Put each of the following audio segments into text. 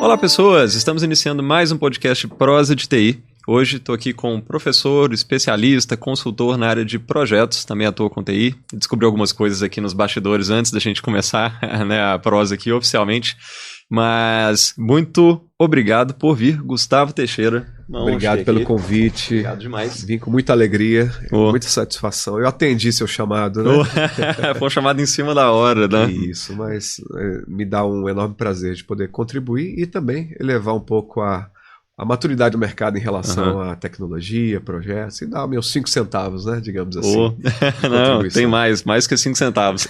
Olá, pessoas! Estamos iniciando mais um podcast Prosa de TI. Hoje estou aqui com um professor, especialista, consultor na área de projetos, também atua com TI. Descobri algumas coisas aqui nos bastidores antes da gente começar né, a prosa aqui oficialmente. Mas muito obrigado por vir, Gustavo Teixeira. Obrigado pelo convite. Obrigado demais. Vim com muita alegria, muita satisfação. Eu atendi seu chamado, né? Foi um chamado em cima da hora, né? Isso, mas me dá um enorme prazer de poder contribuir e também elevar um pouco a maturidade do mercado em relação à tecnologia, projetos, e dar meus 5 centavos, né, digamos assim. Não, tem mais que 5 centavos.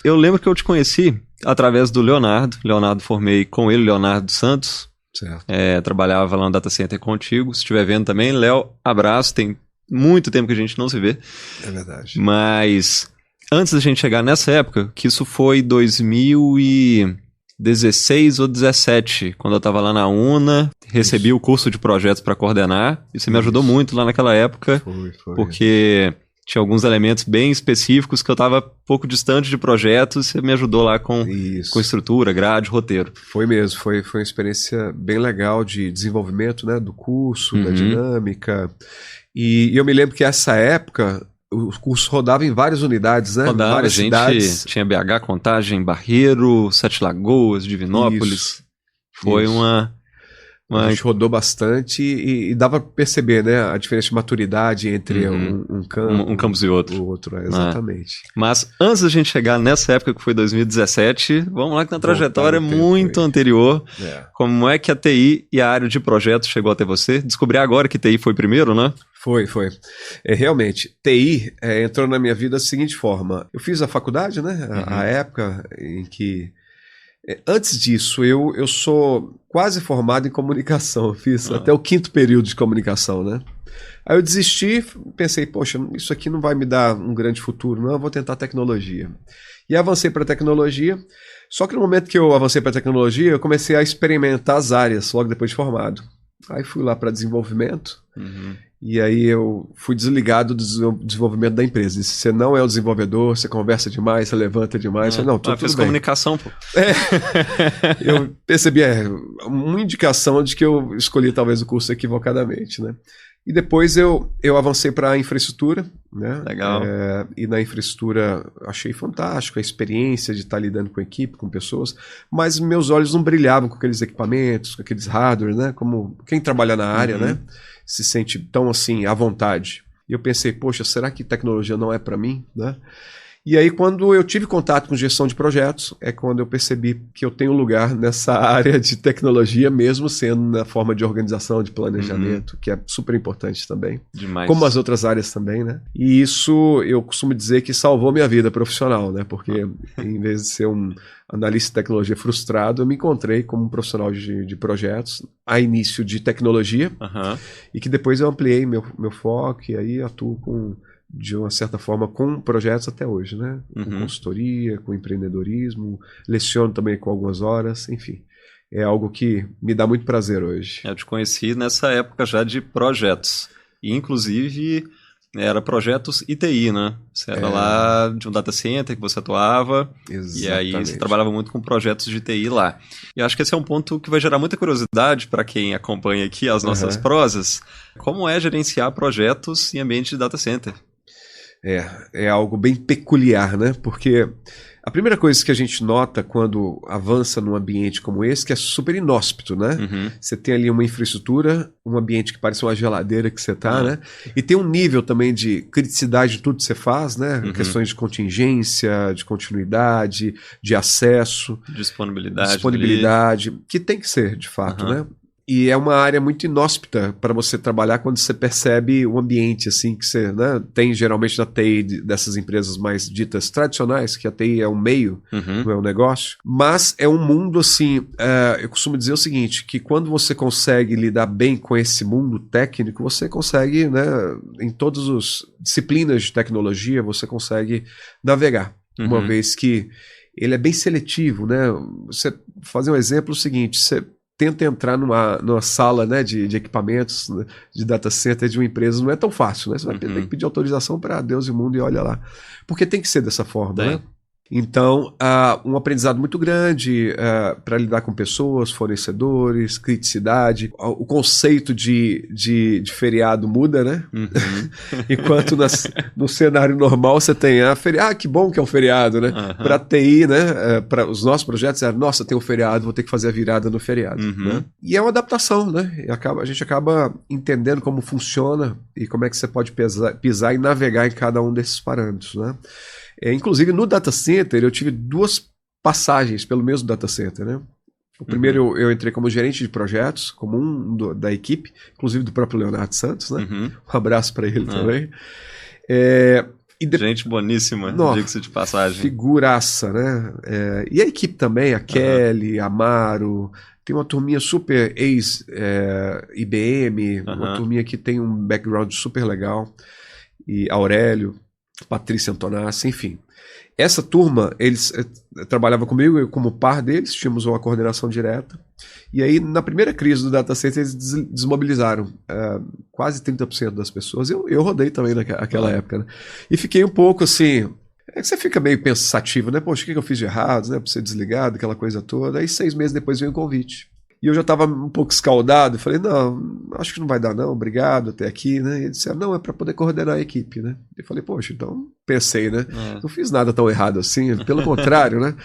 Eu lembro que eu te conheci através do Leonardo. Leonardo, formei com ele, Leonardo Santos. Certo. Trabalhava lá no Data Center contigo. Se estiver vendo também, Léo, abraço. Tem muito tempo que a gente não se vê. É verdade. Mas antes da gente chegar nessa época, que isso foi 2016 ou 17, quando eu estava lá na UNA, recebi o curso de projetos para coordenar, e você me ajudou muito lá naquela época, porque tinha alguns elementos bem específicos que eu estava pouco distante de projetos, você me ajudou lá com estrutura, grade, roteiro. Foi mesmo, foi uma experiência bem legal de desenvolvimento, né, do curso, da dinâmica, e eu me lembro que essa época o curso rodava em várias unidades, né? Rodava, várias cidades. Tinha BH, Contagem, Barreiro, Sete Lagoas, Divinópolis. Isso. Foi uma... A gente rodou bastante e dava para perceber, né, a diferença de maturidade entre um campus e outro. O outro, exatamente. Mas antes da gente chegar nessa época que foi 2017, vamos lá que na trajetória muito anterior, como é que a TI e a área de projetos chegou até você? Descobri agora que TI foi primeiro, né? Foi. Realmente, TI entrou na minha vida da seguinte forma. Eu fiz a faculdade, né? A época em que... Antes disso, eu sou quase formado em comunicação. Fiz até o 5º período de comunicação, né? Aí eu desisti, pensei, poxa, isso aqui não vai me dar um grande futuro, não, eu vou tentar tecnologia. E avancei para tecnologia, só que no momento que eu avancei para tecnologia, eu comecei a experimentar as áreas, logo depois de formado. Aí fui lá para desenvolvimento, e aí eu fui desligado do desenvolvimento da empresa. Disse, você não é o desenvolvedor, você conversa demais, você levanta demais. Falei, não, tudo fez bem. Comunicação, pô. Eu percebi, uma indicação de que eu escolhi talvez o curso equivocadamente, né? E depois eu avancei para a infraestrutura, né? Legal. E na infraestrutura achei fantástico a experiência de estar lidando com equipe, com pessoas, mas meus olhos não brilhavam com aqueles equipamentos, com aqueles hardware, né? Como quem trabalha na área, né? Se sente tão assim à vontade. E eu pensei, poxa, será que tecnologia não é para mim, né? E aí, quando eu tive contato com gestão de projetos, é quando eu percebi que eu tenho lugar nessa área de tecnologia, mesmo sendo na forma de organização, de planejamento, que é super importante também. Demais. Como as outras áreas também, né? E isso, eu costumo dizer que salvou minha vida profissional, né? Porque em vez de ser um analista de tecnologia frustrado, eu me encontrei como um profissional de projetos, a início de tecnologia, e que depois eu ampliei meu foco e aí atuo de uma certa forma com projetos até hoje, né? Com consultoria, com empreendedorismo, leciono também com algumas horas, enfim. É algo que me dá muito prazer hoje. Eu te conheci nessa época já de projetos. E, inclusive, era projetos ITI, né? Você era lá de um data center que você atuava. Exatamente. E aí você trabalhava muito com projetos de TI lá. E eu acho que esse é um ponto que vai gerar muita curiosidade para quem acompanha aqui as nossas prosas. Como é gerenciar projetos em ambiente de data center? É algo bem peculiar, né? Porque a primeira coisa que a gente nota quando avança num ambiente como esse, que é super inóspito, né? Você tem ali uma infraestrutura, um ambiente que parece uma geladeira que você tá, né? E tem um nível também de criticidade de tudo que você faz, né? Questões de contingência, de continuidade, de acesso. Disponibilidade, que tem que ser, de fato, né? E é uma área muito inóspita para você trabalhar quando você percebe o ambiente assim que você, né, tem geralmente na TI dessas empresas mais ditas tradicionais, que a TI é um meio, não é um negócio. Mas é um mundo assim, eu costumo dizer o seguinte, que quando você consegue lidar bem com esse mundo técnico, você consegue, né, em todas as disciplinas de tecnologia, você consegue navegar. Uma vez que ele é bem seletivo, né? Você fazer um exemplo é o seguinte, você tenta entrar numa sala, né, de equipamentos, né, de data center de uma empresa, não é tão fácil, né? Você vai ter que pedir autorização para Deus e o mundo e olha lá. Porque tem que ser dessa forma, né? Então, um aprendizado muito grande para lidar com pessoas, fornecedores, criticidade. O conceito de feriado muda, né? Uhum. Enquanto no cenário normal você tem que bom que é um feriado, né? Uhum. Para TI, né? Para os nossos projetos, nossa, tem um feriado, vou ter que fazer a virada no feriado. Uhum. Né? E é uma adaptação, né? A gente acaba entendendo como funciona e como é que você pode pisar e navegar em cada um desses parâmetros, né? Inclusive, no data center, eu tive 2 passagens pelo mesmo data center, né? O primeiro eu entrei como gerente de projetos, como da equipe, inclusive do próprio Leonardo Santos, né? Uhum. Um abraço para ele também. Gente boníssima, diga-se de passagem. Figuraça, né? E a equipe também, a Kelly, a Amaro, tem uma turminha super ex-IBM, uma turminha que tem um background super legal, e Aurélio, Patrícia Antonassi, enfim. Essa turma, eles trabalhavam comigo, eu como par deles, tínhamos uma coordenação direta, e aí na primeira crise do data center eles desmobilizaram quase 30% das pessoas. Eu rodei também naquela época, né? E fiquei um pouco assim, você fica meio pensativo, né? Poxa, o que eu fiz de errado, né? Pra ser desligado, aquela coisa toda. Aí 6 meses depois veio um convite. E eu já estava um pouco escaldado, falei, não, acho que não vai dar não, obrigado, até aqui, né? E eles disseram, não, é para poder coordenar a equipe, né? Eu falei, poxa, então pensei, né? Não fiz nada tão errado assim, pelo contrário, né?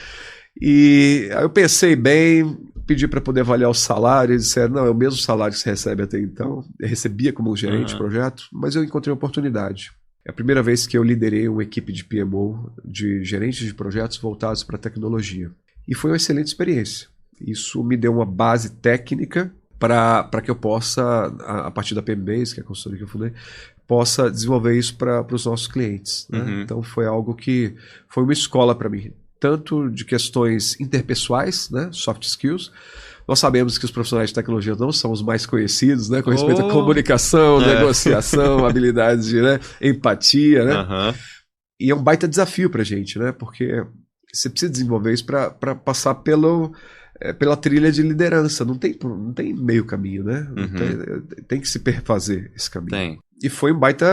E aí eu pensei bem, pedi para poder avaliar o salário, eles disseram, não, é o mesmo salário que você recebe até então. Eu recebia como gerente de projeto, mas eu encontrei uma oportunidade. É a primeira vez que eu liderei uma equipe de PMO, de gerentes de projetos voltados para tecnologia. E foi uma excelente experiência. Isso me deu uma base técnica para que eu possa, a partir da PMBase, que é a consultoria que eu fundei, possa desenvolver isso para os nossos clientes. Né? Então foi algo que foi uma escola para mim, tanto de questões interpessoais, né? Soft skills. Nós sabemos que os profissionais de tecnologia não são os mais conhecidos, né? Com respeito à comunicação, negociação, habilidades de empatia, né? E é um baita desafio para a gente, né? Porque você precisa desenvolver isso para passar pela trilha de liderança. Não tem meio caminho, né? Tem que se perfazer esse caminho. Tem. E foi um baita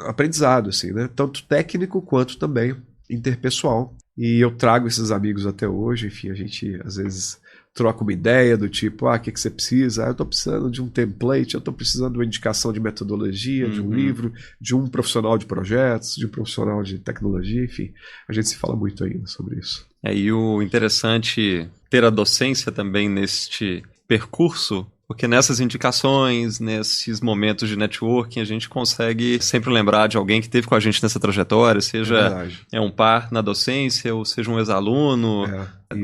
aprendizado, assim, né? Tanto técnico quanto também interpessoal. E eu trago esses amigos até hoje. Enfim, a gente às vezes troca uma ideia do tipo, o que você precisa? Eu estou precisando de um template, eu estou precisando de uma indicação de metodologia, de um livro, de um profissional de projetos, de um profissional de tecnologia, enfim. A gente se fala muito ainda sobre isso. E o interessante ter a docência também neste percurso, porque nessas indicações, nesses momentos de networking, a gente consegue sempre lembrar de alguém que esteve com a gente nessa trajetória, seja um par na docência, ou seja um ex-aluno,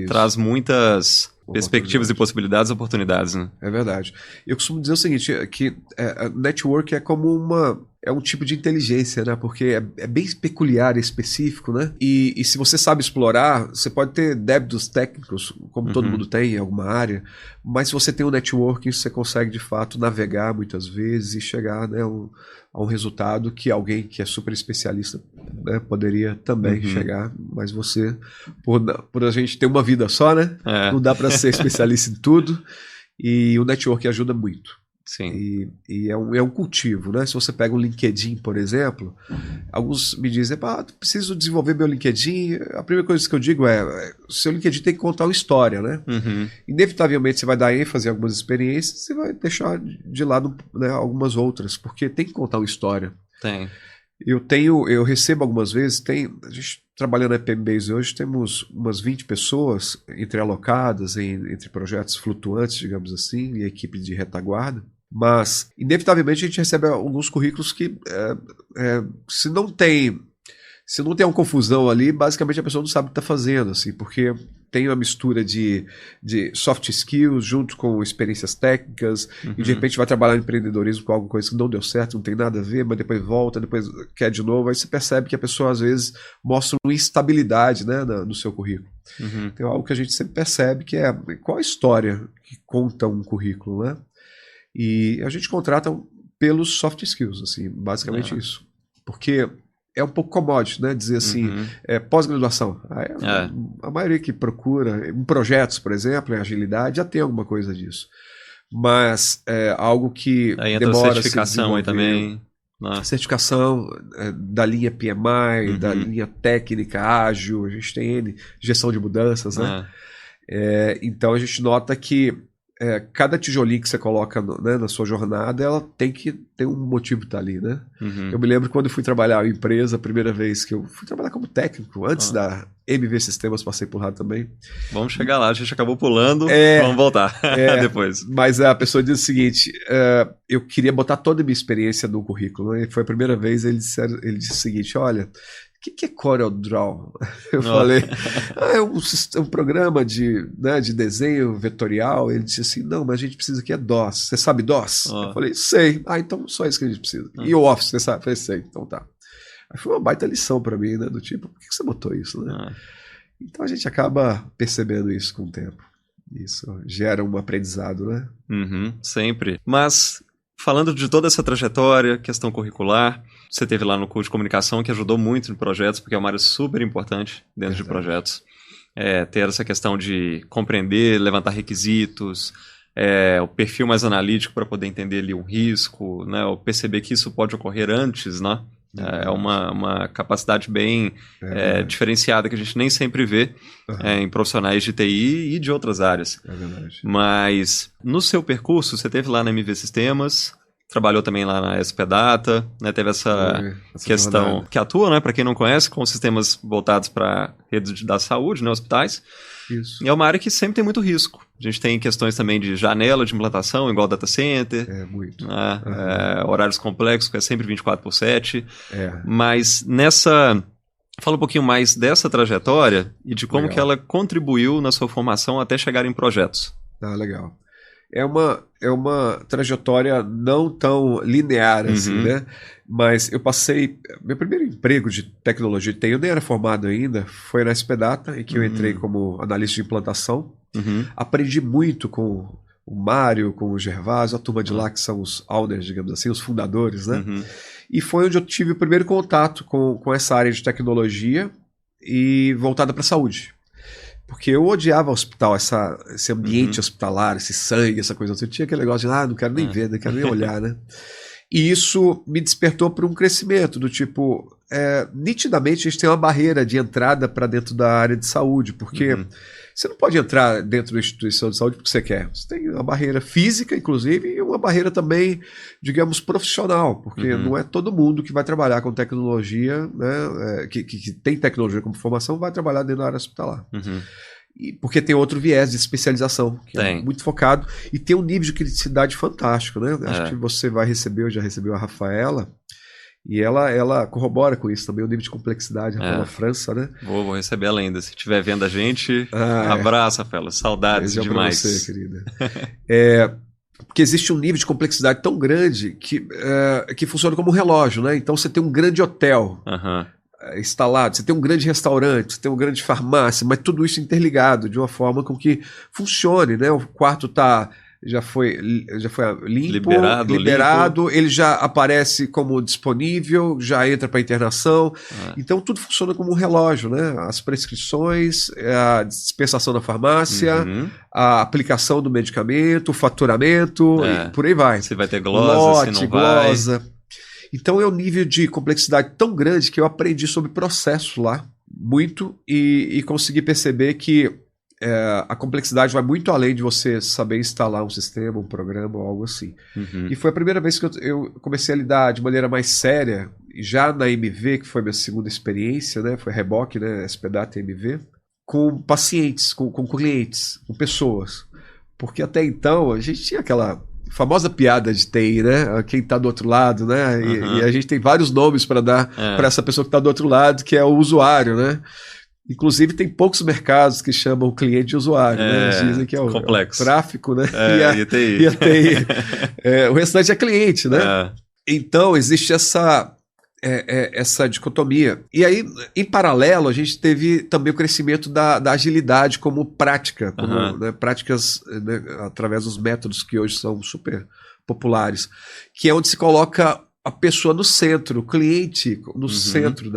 traz muitas perspectivas e possibilidades, oportunidades, né? É verdade. Eu costumo dizer o seguinte, que network é como um tipo de inteligência, né? Porque é bem peculiar e específico, né? E se você sabe explorar, você pode ter débitos técnicos, como todo mundo tem em alguma área, mas se você tem um networking, você consegue, de fato, navegar muitas vezes e chegar, né, a um resultado que alguém que é super especialista, né, poderia também chegar, mas você, por a gente ter uma vida só, né? Não dá para ser especialista em tudo, e o networking ajuda muito. Sim. E é um cultivo, né? Se você pega o LinkedIn, por exemplo, alguns me dizem, preciso desenvolver meu LinkedIn. A primeira coisa que eu digo seu LinkedIn tem que contar uma história, né? Inevitavelmente você vai dar ênfase em algumas experiências, você vai deixar de lado, né, algumas outras, porque tem que contar uma história. Tem. Eu recebo algumas vezes, a gente trabalhando na PMBase hoje, temos umas 20 pessoas entrealocadas entre projetos flutuantes, digamos assim, e equipe de retaguarda. Mas, inevitavelmente, a gente recebe alguns currículos que, se não tem uma confusão ali, basicamente a pessoa não sabe o que está fazendo, assim, porque tem uma mistura de soft skills junto com experiências técnicas, e de repente vai trabalhar em empreendedorismo com alguma coisa que não deu certo, não tem nada a ver, mas depois volta, depois quer de novo, aí você percebe que a pessoa às vezes mostra uma instabilidade, né, no seu currículo. Tem algo que a gente sempre percebe, que é qual a história que conta um currículo, né? E a gente contrata pelos soft skills, assim, basicamente isso. Porque é um pouco commodity, né? Dizer assim, pós-graduação. A maioria que procura, em projetos, por exemplo, em agilidade, já tem alguma coisa disso. Mas é algo que aí entra demora a certificação aí também. certificação da linha PMI, da linha técnica ágil, a gente tem gestão de mudanças, né? Então a gente nota que cada tijolinho que você coloca na sua jornada, ela tem que ter um motivo de estar ali, né? Eu me lembro quando eu fui trabalhar em empresa, a primeira vez que eu fui trabalhar como técnico, antes da MV Sistemas, passei por lá também. Vamos chegar lá, a gente acabou pulando, vamos voltar depois. Mas a pessoa diz o seguinte, eu queria botar toda a minha experiência no currículo, né? E foi a primeira vez, ele disse o seguinte, olha, o que é CorelDRAW? Eu falei, é um programa de desenho vetorial. Ele disse assim, não, mas a gente precisa aqui é DOS. Você sabe DOS? Eu falei, sei. Então só isso que a gente precisa. E o Office, você sabe? Eu falei, sei. Então tá. Aí foi uma baita lição para mim, né? Do tipo, por que você botou isso, né? Então a gente acaba percebendo isso com o tempo. Isso gera um aprendizado, né? Sempre. Mas, falando de toda essa trajetória, questão curricular, você teve lá no curso de comunicação que ajudou muito em projetos, porque é uma área super importante dentro de projetos. Ter essa questão de compreender, levantar requisitos, o perfil mais analítico para poder entender ali um risco, né, ou perceber que isso pode ocorrer antes, né? É uma capacidade bem diferenciada que a gente nem sempre vê em profissionais de TI e de outras áreas. É verdade. Mas no seu percurso, você teve lá na MV Sistemas, trabalhou também lá na SP Data, né, teve essa questão jornada. Que atua, né, para quem não conhece, com sistemas voltados para redes da saúde, né, hospitais. Isso. E é uma área que sempre tem muito risco. A gente tem questões também de janela de implantação, igual data center. Muito. Horários complexos, que é sempre 24/7. Mas nessa... Fala um pouquinho mais dessa trajetória e de como que ela contribuiu na sua formação até chegar em projetos. Legal. É uma trajetória não tão linear assim, né? Mas eu passei... Meu primeiro emprego de tecnologia de TI, eu nem era formado ainda, foi na SP Data, em que eu entrei como analista de implantação. Aprendi muito com o Mário, com o Gervásio, a turma de lá que são os owners, digamos assim, os fundadores, né? E foi onde eu tive o primeiro contato com essa área de tecnologia e voltada para a saúde. Porque eu odiava o hospital, esse ambiente hospitalar, esse sangue, essa coisa. Eu tinha aquele negócio de, não quero nem ver, não quero nem olhar, né? E isso me despertou para um crescimento do tipo, nitidamente a gente tem uma barreira de entrada para dentro da área de saúde, porque você não pode entrar dentro da instituição de saúde porque você quer. Você tem uma barreira física, inclusive, e uma barreira também, digamos, profissional, porque não é todo mundo que vai trabalhar com tecnologia, né, que tem tecnologia como formação, vai trabalhar dentro da área hospitalar. Porque tem outro viés de especialização, que é muito focado, e tem um nível de criticidade fantástico, né? Acho que você vai receber, ou já recebeu a Rafaela, e ela corrobora com isso também, o nível de complexidade, Rafaela França, né? Vou receber ela ainda. Se estiver vendo a gente, abraço, Rafaela. Saudades demais. Pra você, querida. Porque existe um nível de complexidade tão grande que funciona como um relógio, né? Então você tem um grande hotel instalado, você tem um grande restaurante, você tem uma grande farmácia, mas tudo isso interligado de uma forma com que funcione, né? O quarto já foi limpo, liberado, ele já aparece como disponível, já entra para internação. Então tudo funciona como um relógio, né? As prescrições, a dispensação da farmácia, a aplicação do medicamento, o faturamento, e por aí vai. Se vai ter glosa, se não vai. Então é um nível de complexidade tão grande que eu aprendi sobre processo lá, muito, e consegui perceber que a complexidade vai muito além de você saber instalar um sistema, um programa ou algo assim. E foi a primeira vez que eu comecei a lidar de maneira mais séria, já na MV, que foi minha segunda experiência, né? Foi Reboque, né? SP Data e MV, com pacientes, com clientes, com pessoas. Porque até então a gente tinha aquela famosa piada de TI, né? Quem está do outro lado, né? E a gente tem vários nomes para dar para essa pessoa que está do outro lado, que é o usuário, né? Inclusive, tem poucos mercados que chamam o cliente de usuário, né? Dizem que é o tráfico, né? E a TI. O restante é cliente, né? Então, existe essa dicotomia. E aí, em paralelo, a gente teve também o crescimento da agilidade como prática, né, práticas, né, através dos métodos que hoje são super populares, que é onde se coloca a pessoa no centro, o cliente no centro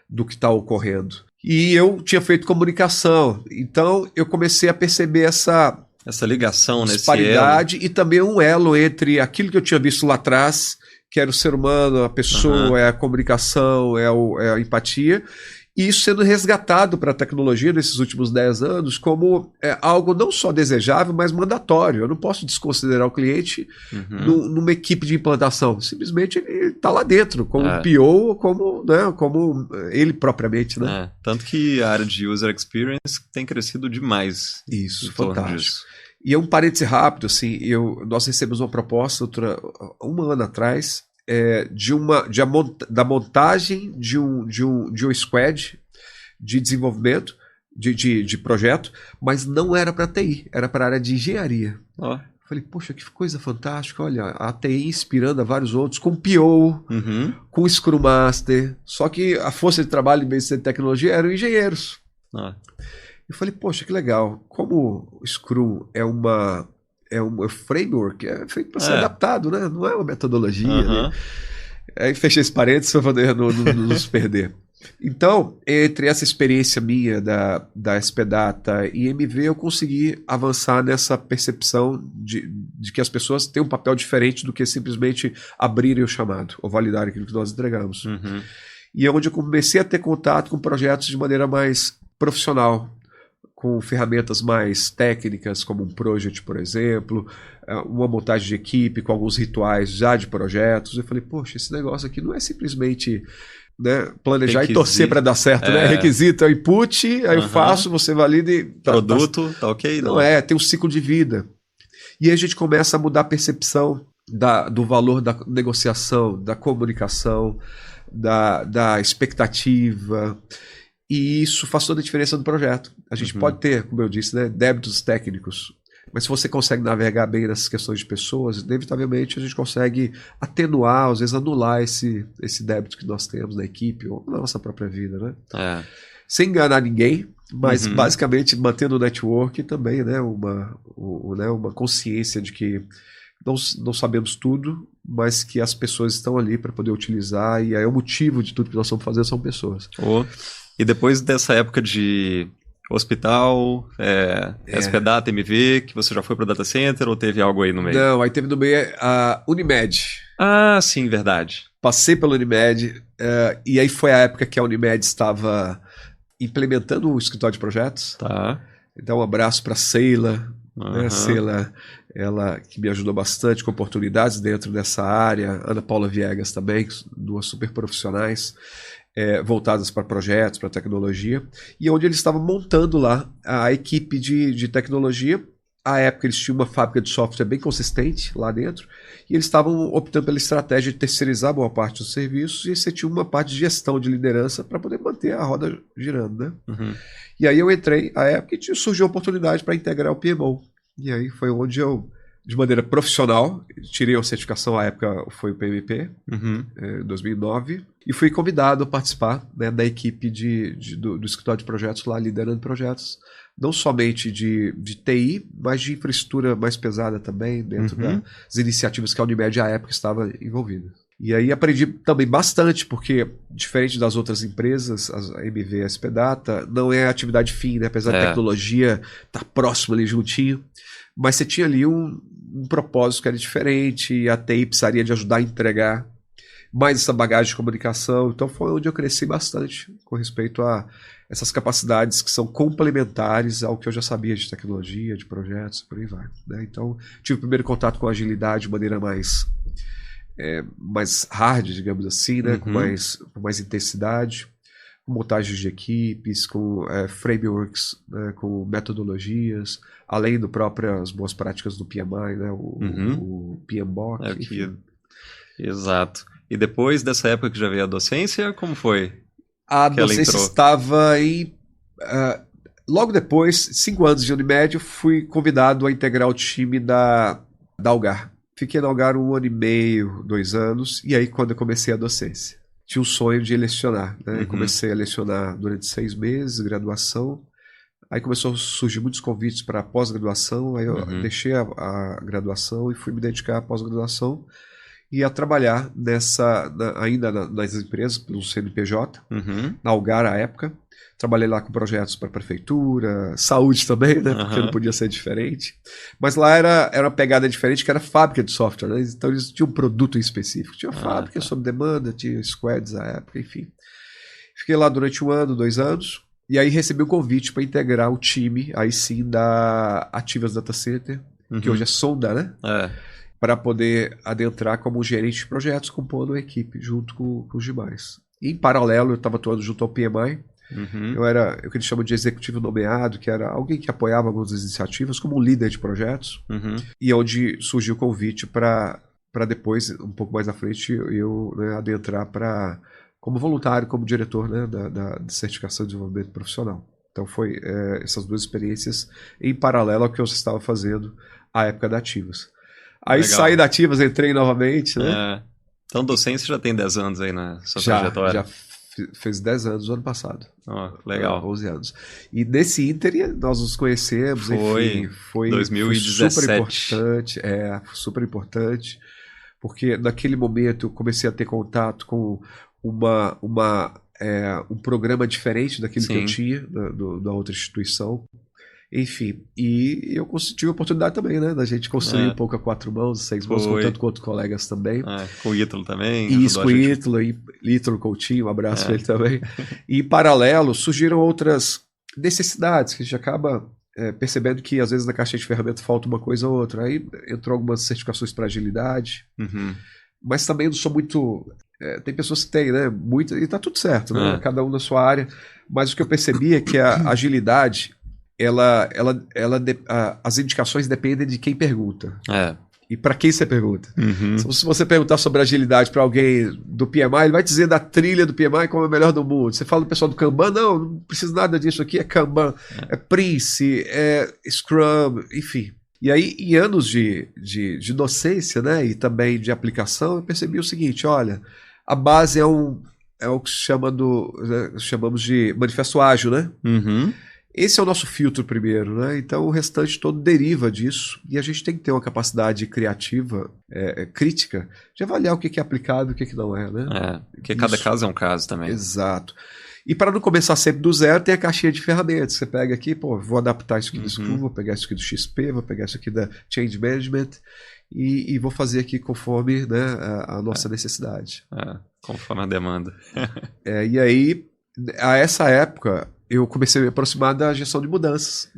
do que está ocorrendo. E eu tinha feito comunicação, então eu comecei a perceber essa ligação, disparidade, e também um elo entre aquilo que eu tinha visto lá atrás, que era o ser humano, a pessoa, é a comunicação, é a empatia. E isso sendo resgatado para a tecnologia nesses últimos 10 anos como algo não só desejável, mas mandatório. Eu não posso desconsiderar o cliente numa equipe de implantação. Simplesmente ele está lá dentro, como um PO, como ele propriamente. Né? Tanto que a área de User Experience tem crescido demais. Isso, fantástico. E é um parêntese rápido, assim, nós recebemos uma proposta um ano atrás, da montagem de um squad de desenvolvimento, de projeto, mas não era para TI, era para a área de engenharia. Falei, poxa, que coisa fantástica, olha, a TI inspirando a vários outros, com PO, com Scrum Master, só que a força de trabalho, em vez de ser tecnologia, eram engenheiros. Eu falei, poxa, que legal, como o Scrum é um framework, é feito para ser adaptado, né? Não é uma metodologia. Né? Aí fechei esse parênteses para poder não nos perder. Então, entre essa experiência minha da SPData e MV, eu consegui avançar nessa percepção de que as pessoas têm um papel diferente do que simplesmente abrirem o chamado ou validarem aquilo que nós entregamos. E é onde eu comecei a ter contato com projetos de maneira mais profissional, com ferramentas mais técnicas, como um project, por exemplo, uma montagem de equipe com alguns rituais já de projetos. Eu falei, poxa, esse negócio aqui não é simplesmente planejar e torcer para dar certo, né? Requisito é o input, aí eu faço, você valida e... Produto, tá ok? Não tem um ciclo de vida. E aí a gente começa a mudar a percepção do valor da negociação, da comunicação, da expectativa... E isso faz toda a diferença no projeto. A gente pode ter, como eu disse, né, débitos técnicos, mas se você consegue navegar bem nessas questões de pessoas, inevitavelmente a gente consegue atenuar, às vezes anular esse débito que nós temos na equipe ou na nossa própria vida. Né? Sem enganar ninguém, mas basicamente mantendo o network e também, né, uma consciência de que não sabemos tudo, mas que as pessoas estão ali para poder utilizar, e aí o motivo de tudo que nós estamos fazendo são pessoas. E depois dessa época de hospital, SPData, MV, que você já foi para o data center ou teve algo aí no meio? Não, aí teve no meio a Unimed. Ah, sim, verdade. Passei pela Unimed, e aí foi a época que a Unimed estava implementando o escritório de projetos. Então um abraço para a Sheila, né? Sheila, ela que me ajudou bastante com oportunidades dentro dessa área. Ana Paula Viegas também, duas super profissionais. Voltadas para projetos, para tecnologia, e onde eles estavam montando lá a equipe de tecnologia. À época eles tinham uma fábrica de software bem consistente lá dentro, e eles estavam optando pela estratégia de terceirizar boa parte dos serviços, e você tinha uma parte de gestão de liderança para poder manter a roda girando. Né? E aí eu entrei à época e surgiu a oportunidade para integrar o PMO. E aí foi onde eu, de maneira profissional, tirei a certificação, à época foi o PMP, em 2009, e fui convidado a participar, né, da equipe do escritório de projetos lá, liderando projetos, não somente de TI, mas de infraestrutura mais pesada também, dentro das iniciativas que a Unimed à época estava envolvida. E aí aprendi também bastante, porque, diferente das outras empresas, a MV e a SPData, não é atividade fim, né? Apesar da tecnologia estar próxima ali juntinho, mas você tinha ali um propósito que era diferente, e a TI precisaria de ajudar a entregar mais essa bagagem de comunicação. Então foi onde eu cresci bastante com respeito a essas capacidades que são complementares ao que eu já sabia de tecnologia, de projetos, por aí vai. Né? Então tive o primeiro contato com agilidade de maneira mais hard, digamos assim, né? com mais intensidade, com montagens de equipes, com frameworks, né? Com metodologias, além do próprias boas práticas do PMI, né? o PMBOK. Exato. E depois dessa época que já veio a docência, como foi? A docência estava em... logo depois, 5 anos de Unimed, eu fui convidado a integrar o time da Algar. Fiquei na Algar 1 ano e meio, 2 anos, e aí quando eu comecei a docência. Tinha um sonho de lecionar, né? Comecei a lecionar durante 6 meses, graduação. Aí começou a surgir muitos convites para pós-graduação, aí eu deixei a graduação e fui me dedicar à pós-graduação. ia trabalhar ainda nas empresas, pelo CNPJ, na Algar à época. Trabalhei lá com projetos para a prefeitura, saúde também, né? Porque não podia ser diferente. Mas lá era uma pegada diferente, que era fábrica de software, né? Então eles tinham um produto em específico. Tinha fábrica sob demanda, tinha squads à época, enfim. Fiquei lá durante 1 ano, 2 anos, e aí recebi um convite para integrar o time, aí sim, da Ativas Data Center, que hoje é Sonda, né? Para poder adentrar como gerente de projetos, compondo a equipe junto com os demais. E, em paralelo, eu estava atuando junto ao PMI. Eu era o que eles chamam de executivo nomeado, que era alguém que apoiava algumas iniciativas como um líder de projetos, e onde surgiu o convite para depois, um pouco mais à frente, eu, né, adentrar como voluntário, como diretor, né, da certificação de desenvolvimento profissional. Então foi essas 2 experiências em paralelo ao que eu estava fazendo à época da Ativas. Aí saí da Ativas, entrei novamente, né? Então docência já tem 10 anos aí na sua trajetória? Já fez 10 anos no ano passado. Legal. 11 anos. E nesse ínter nós nos conhecemos, enfim, foi 2017. Super importante, super importante, porque naquele momento eu comecei a ter contato com um programa diferente daquilo que eu tinha da outra instituição. Enfim, e eu tive a oportunidade também, né, da gente construir um pouco a 4 mãos, 6 mãos, contando com outros colegas também. Com o Ítalo também. Isso, com o Ítalo Coutinho, um abraço para ele também. E, em paralelo, surgiram outras necessidades, que a gente acaba percebendo que, às vezes, na caixa de ferramentas falta uma coisa ou outra. Aí entrou algumas certificações para agilidade, mas também não sou muito... tem pessoas que têm, né, muito, e tá tudo certo, né, cada um na sua área. Mas o que eu percebi é que a agilidade... as indicações dependem de quem pergunta. E para quem você pergunta. Se você perguntar sobre agilidade para alguém do PMI, ele vai dizer da trilha do PMI como é o melhor do mundo. Você fala do pessoal do Kanban, não precisa nada disso aqui, é Kanban, é Prince, é Scrum, enfim. E aí, em anos de docência, né, e também de aplicação, eu percebi o seguinte, olha, a base é o que chamamos de manifesto ágil, né? Esse é o nosso filtro primeiro, né? Então o restante todo deriva disso e a gente tem que ter uma capacidade criativa, crítica, de avaliar o que é aplicado e o que não é, né? Porque cada caso é um caso também. Exato. E para não começar sempre do zero, tem a caixinha de ferramentas. Você pega aqui, vou adaptar isso aqui do Scrum, vou pegar isso aqui do XP, vou pegar isso aqui da Change Management e vou fazer aqui conforme, né, a nossa necessidade. Conforme a demanda. E aí, a essa época... eu comecei a me aproximar da gestão de mudanças.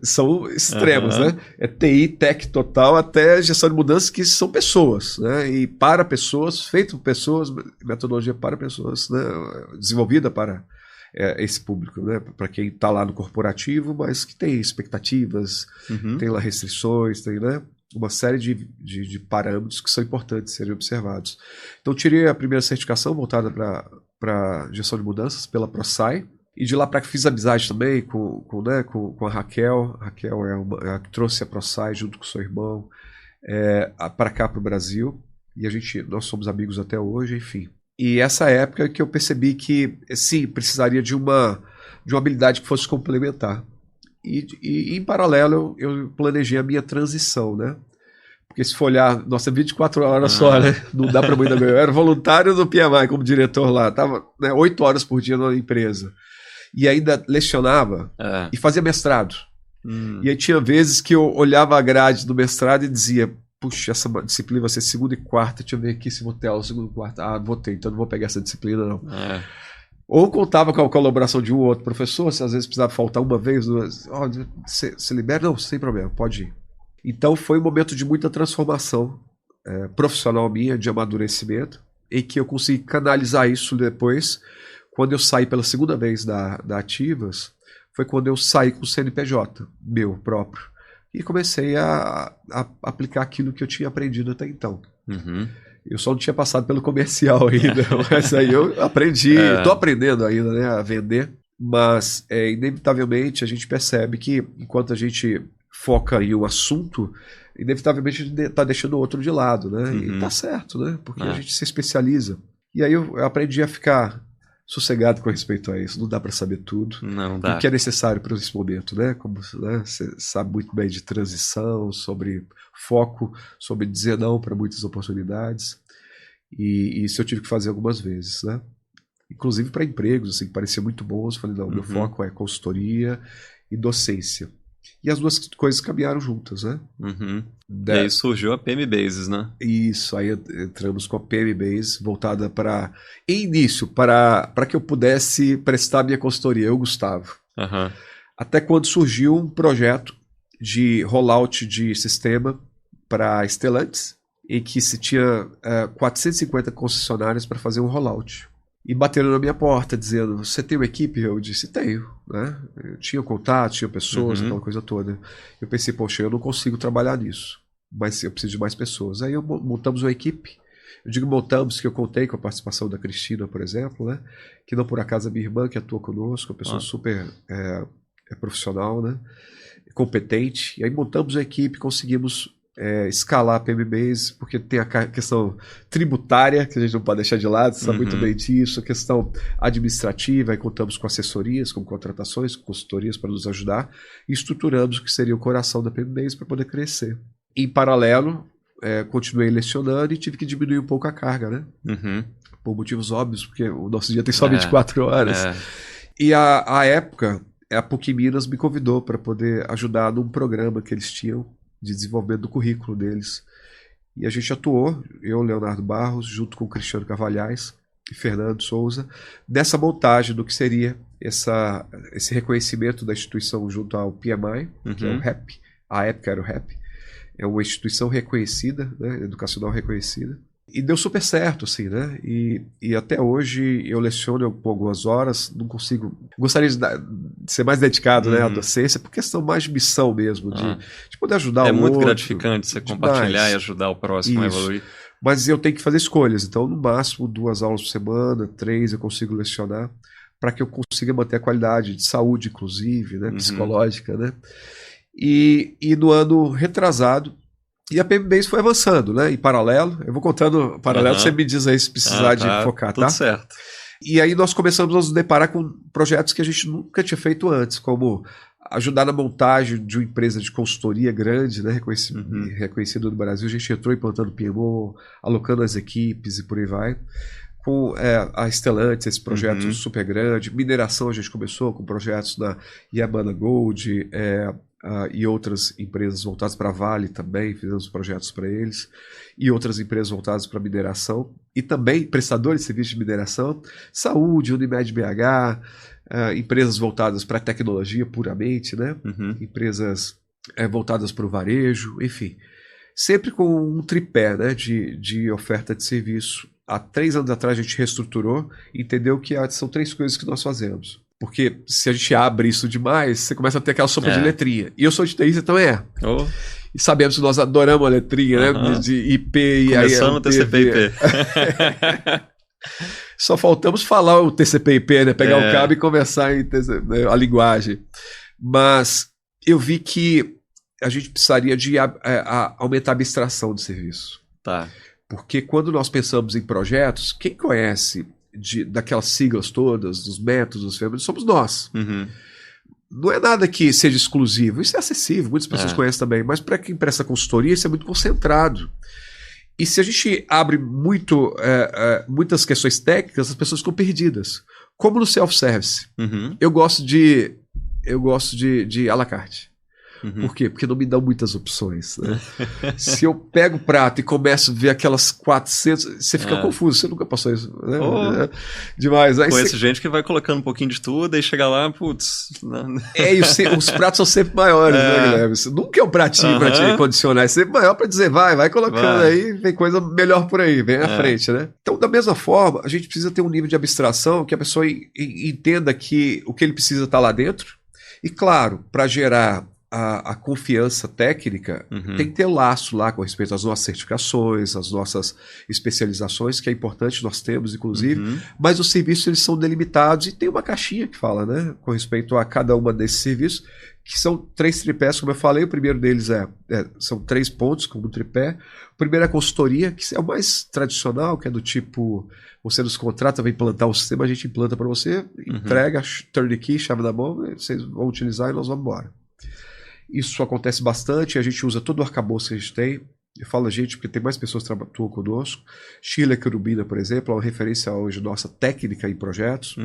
São extremos, né? É TI, tech total, até gestão de mudanças que são pessoas, né? E para pessoas, feito por pessoas, metodologia para pessoas, né? Desenvolvida para esse público, né? Para quem está lá no corporativo, mas que tem expectativas, tem lá restrições, tem, né, uma série de parâmetros que são importantes serem observados. Então, tirei a primeira certificação voltada para gestão de mudanças pela ProSci, e de lá para cá fiz amizade também com a Raquel. A Raquel é a que trouxe a ProSci junto com o seu irmão para cá, para o Brasil, e nós somos amigos até hoje, enfim. E essa época que eu percebi que, sim, precisaria de uma habilidade que fosse complementar. E em paralelo eu planejei a minha transição, né? Porque se for olhar, nossa, 24 horas só, né? Não dá para muita coisa. Eu era voluntário do PMI como diretor lá, tava, né, 8 horas por dia na empresa. E ainda lecionava e fazia mestrado. E aí tinha vezes que eu olhava a grade do mestrado e dizia, puxa, essa disciplina vai ser segunda e quarta, deixa eu ver aqui se vou ter aula segunda e quarta. Vou ter, então não vou pegar essa disciplina, não. Ou contava com a colaboração de um ou outro professor, se às vezes precisava faltar uma vez, duas, você libera? Não, sem problema, pode ir. Então foi um momento de muita transformação profissional minha, de amadurecimento, em que eu consegui canalizar isso depois. Quando eu saí pela segunda vez da Ativas, foi quando eu saí com o CNPJ, meu próprio, e comecei a aplicar aquilo que eu tinha aprendido até então. Eu só não tinha passado pelo comercial ainda, mas aí eu aprendi, estou aprendendo ainda, né, a vender, mas inevitavelmente a gente percebe que enquanto a gente foca em um assunto, inevitavelmente a gente está deixando o outro de lado, né? E tá certo, né? Porque a gente se especializa. E aí eu aprendi a ficar sossegado com respeito a isso. Não dá para saber tudo. Não dá. O que é necessário para esse momento, né? Como, né, você sabe muito bem de transição, sobre foco, sobre dizer não para muitas oportunidades. E isso eu tive que fazer algumas vezes, né? Inclusive para empregos, assim, que pareciam muito bons. Eu falei, não, meu foco é consultoria e docência. E as duas coisas caminharam juntas, né? E aí surgiu a PM Bases, né? Isso, aí entramos com a PM Base voltada para, em início, para que eu pudesse prestar minha consultoria, eu, Gustavo. Até quando surgiu um projeto de rollout de sistema para Stellantis, em que se tinha 450 concessionárias para fazer um rollout. E bateram na minha porta, dizendo, você tem uma equipe? Eu disse, tenho. Né? Eu tinha contato, tinha pessoas, aquela coisa toda. Eu pensei, poxa, eu não consigo trabalhar nisso, mas eu preciso de mais pessoas. Aí montamos uma equipe. Eu digo montamos, que eu contei com a participação da Cristina, por exemplo, né? Que não por acaso a minha irmã, que atua conosco, uma pessoa super profissional, né? Competente. E aí montamos a equipe, conseguimos escalar a PM Base, porque tem a questão tributária, que a gente não pode deixar de lado, você sabe muito bem disso, a questão administrativa, aí contamos com assessorias, com contratações, com consultorias para nos ajudar, e estruturamos o que seria o coração da PM Base para poder crescer. Em paralelo, continuei lecionando e tive que diminuir um pouco a carga, né? Por motivos óbvios, porque o nosso dia tem só 24 horas. E a época, a PUC Minas me convidou para poder ajudar num programa que eles tinham de desenvolvimento do currículo deles. E a gente atuou, eu, Leonardo Barros, junto com o Cristiano Carvalhais e Fernando Souza, nessa montagem do que seria esse reconhecimento da instituição junto ao PMI, que é o REP, a época era o REP, é uma instituição reconhecida, né, educacional reconhecida. E deu super certo, assim, né? E até hoje eu leciono por algumas horas, não consigo... Gostaria de ser mais dedicado, né, à docência, por questão mais de missão mesmo, de poder ajudar o outro. É muito gratificante você compartilhar e ajudar o próximo a evoluir. Mas eu tenho que fazer escolhas, então no máximo 2 aulas por semana, 3 eu consigo lecionar, para que eu consiga manter a qualidade de saúde, inclusive, né, psicológica, né? E no ano retrasado, e a PM Base foi avançando, né? Em paralelo, eu vou contando paralelo, você me diz aí se precisar de focar, tudo certo. E aí nós começamos a nos deparar com projetos que a gente nunca tinha feito antes, como ajudar na montagem de uma empresa de consultoria grande, né? Reconhecida no Brasil. A gente entrou implantando PMO, alocando as equipes e por aí vai. Com a Stellantis, esse projeto super grande. Mineração, a gente começou com projetos na Yamana Gold, e outras empresas voltadas para a Vale também, fizemos projetos para eles, e outras empresas voltadas para mineração, e também prestadores de serviços de mineração, saúde, Unimed BH, empresas voltadas para tecnologia puramente, né? Empresas voltadas para o varejo, enfim. Sempre com um tripé, né, de oferta de serviço. Há 3 anos atrás a gente reestruturou e entendeu que são 3 coisas que nós fazemos. Porque se a gente abre isso demais, você começa a ter aquela sopa de letrinha. E eu sou de TI, você também é. E sabemos que nós adoramos a letrinha, né? De IP e começando no TCP/IP. Só faltamos falar o TCP/IP, né? Pegar o cabo e conversar a linguagem. Mas eu vi que a gente precisaria de aumentar a abstração de serviço. Porque quando nós pensamos em projetos, quem conhece daquelas siglas todas, dos métodos, dos ferramentas, somos nós. Não é nada que seja exclusivo, isso é acessível, muitas pessoas conhecem também, mas para quem presta consultoria, isso é muito concentrado. E se a gente abre muitas questões técnicas, as pessoas ficam perdidas. Como no self-service. Eu gosto de à la carte. Por quê? Porque não me dão muitas opções, né? Se eu pego o prato e começo a ver aquelas 400, você fica confuso, você nunca passou isso, né? Demais. Aí conheço gente que vai colocando um pouquinho de tudo e chega lá, putz... Os pratos são sempre maiores, né, Guilherme? Nunca é um pratinho para te condicionar, é sempre maior para dizer, vai colocando aí, vem coisa melhor por aí, vem à frente, né? Então, da mesma forma, a gente precisa ter um nível de abstração que a pessoa entenda que o que ele precisa está lá dentro, e claro, para gerar a confiança técnica tem que ter laço lá com respeito às nossas certificações, às nossas especializações, que é importante, nós temos, inclusive, mas os serviços eles são delimitados e tem uma caixinha que fala, né, com respeito a cada uma desses serviços, que são 3 tripés, como eu falei. O primeiro deles são 3 pontos como tripé. O primeiro é a consultoria, que é o mais tradicional, que é do tipo, você nos contrata, vem implantar o sistema, a gente implanta para você, entrega, turnkey, chave na mão, vocês vão utilizar e nós vamos embora. Isso acontece bastante, a gente usa todo o arcabouço que a gente tem. Eu falo a gente porque tem mais pessoas que atuam conosco. Sheila Querubina, por exemplo, é uma referência hoje nossa técnica em projetos,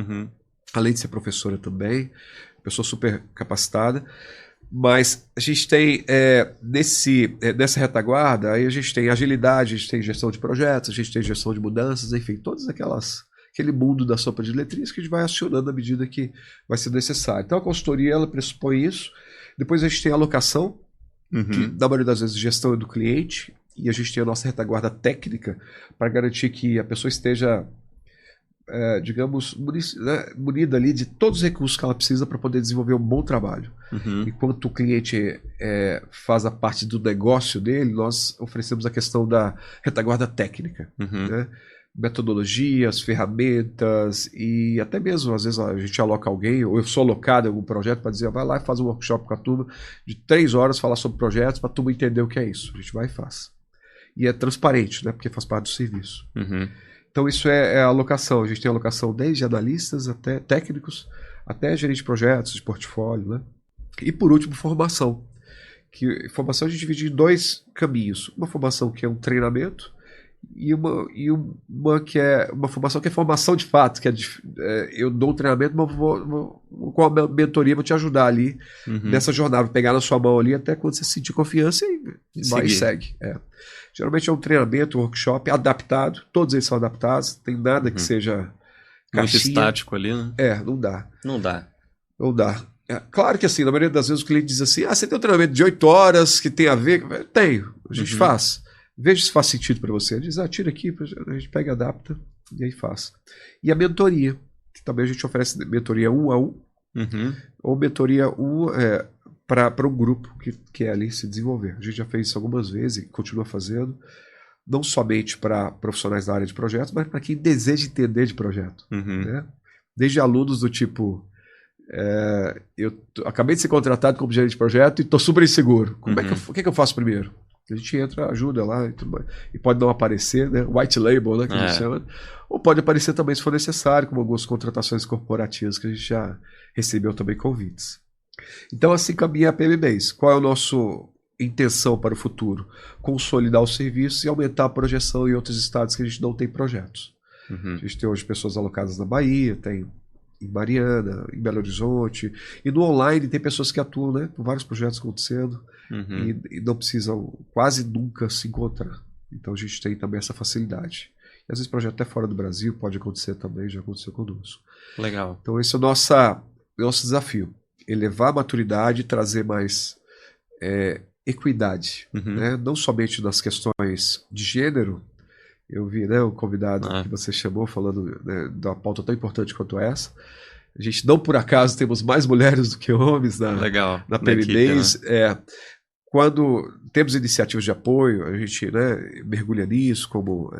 além de ser professora também, pessoa super capacitada. Mas a gente tem, nessa retaguarda, aí a gente tem agilidade, a gente tem gestão de projetos, a gente tem gestão de mudanças, enfim, todas aquele mundo da sopa de letrinhas que a gente vai acionando à medida que vai ser necessário. Então a consultoria, ela pressupõe isso. Depois a gente tem a alocação, que na maioria das vezes gestão é do cliente, e a gente tem a nossa retaguarda técnica para garantir que a pessoa esteja, digamos, munida ali de todos os recursos que ela precisa para poder desenvolver um bom trabalho. Enquanto o cliente faz a parte do negócio dele, nós oferecemos a questão da retaguarda técnica, né? Metodologias, ferramentas e até mesmo, às vezes, a gente aloca alguém, ou eu sou alocado em algum projeto para dizer, vai lá e faz um workshop com a turma de 3 horas, falar sobre projetos, para a turma entender o que é isso. A gente vai e faz. E é transparente, né? Porque faz parte do serviço. Então isso é a alocação. A gente tem alocação desde analistas até técnicos, até gerente de projetos, de portfólio, né? E por último, formação. Formação a gente divide em 2 caminhos. Uma formação que é um treinamento, e uma que é uma formação que é formação de fato, que eu dou um treinamento, mas com a mentoria vou te ajudar ali nessa jornada, vou pegar na sua mão ali até quando você sentir confiança e vai e segue. Geralmente é um treinamento, um workshop adaptado, todos eles são adaptados, não tem nada que seja caixinha. Muito estático ali, né? Não dá. Não dá. Claro que assim, na maioria das vezes o cliente diz assim, você tem um treinamento de 8 horas que tem a ver? Tenho, a gente faz. Veja se faz sentido para você. Ele diz, tira aqui, a gente pega, adapta e aí faz. E a mentoria, que também a gente oferece mentoria 1 a 1, ou mentoria 1 para um grupo que quer ali se desenvolver. A gente já fez isso algumas vezes e continua fazendo, não somente para profissionais da área de projetos, mas para quem deseja entender de projeto. Né? Desde alunos do tipo, eu acabei de ser contratado como gerente de projeto e estou super inseguro. O que eu faço primeiro? A gente entra, ajuda lá e tudo mais. E pode não aparecer, né? White label, né? Que a gente chama. Ou pode aparecer também se for necessário, como algumas contratações corporativas que a gente já recebeu também convites. Então, assim caminha a PMBase. Qual é a nossa intenção para o futuro? Consolidar os serviços e aumentar a projeção em outros estados que a gente não tem projetos. A gente tem hoje pessoas alocadas na Bahia, tem em Mariana, em Belo Horizonte. E no online tem pessoas que atuam, né? Com vários projetos acontecendo. E não precisam quase nunca se encontrar. Então a gente tem também essa facilidade. E às vezes projeto até fora do Brasil pode acontecer também, já aconteceu conosco. Legal. Então esse é o nosso desafio. Elevar a maturidade e trazer mais equidade. Né? Não somente nas questões de gênero. Eu vi, né, o convidado que você chamou falando, né, de uma pauta tão importante quanto essa. A gente não por acaso temos mais mulheres do que homens na PMBase. Né? Quando temos iniciativas de apoio, a gente, né, mergulha nisso, como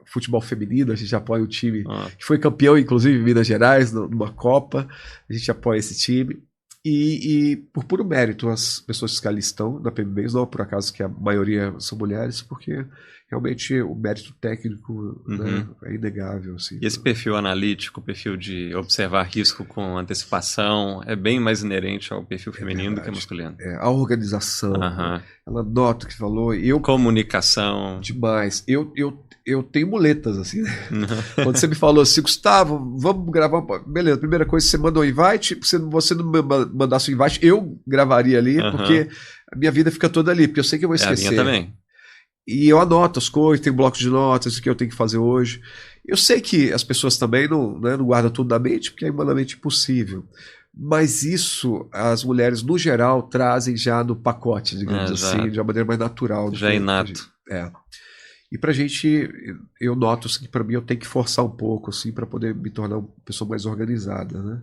futebol feminino, a gente apoia o time que foi campeão, inclusive, em Minas Gerais, numa Copa. A gente apoia esse time. E por puro mérito, as pessoas que ali estão na PMBase, não por acaso que a maioria são mulheres, porque realmente o mérito técnico, né, é inegável. Assim. E esse perfil analítico, o perfil de observar risco com antecipação, é bem mais inerente ao perfil feminino do que masculino. A organização, ela nota o que falou. Comunicação. Demais. Eu tenho muletas, assim, né? Quando você me falou assim, Gustavo, vamos gravar. Beleza, primeira coisa, você mandou um invite, se você não me mandasse um invite, eu gravaria ali, porque a minha vida fica toda ali, porque eu sei que eu vou esquecer. A minha também. E eu anoto as coisas, tem bloco de notas, o que eu tenho que fazer hoje. Eu sei que as pessoas também não guardam tudo na mente, porque é humanamente impossível. Mas isso, as mulheres, no geral, trazem já no pacote, digamos assim, de uma maneira mais natural. Já é inato. E pra gente, eu noto assim, que pra mim eu tenho que forçar um pouco, assim, pra poder me tornar uma pessoa mais organizada, né?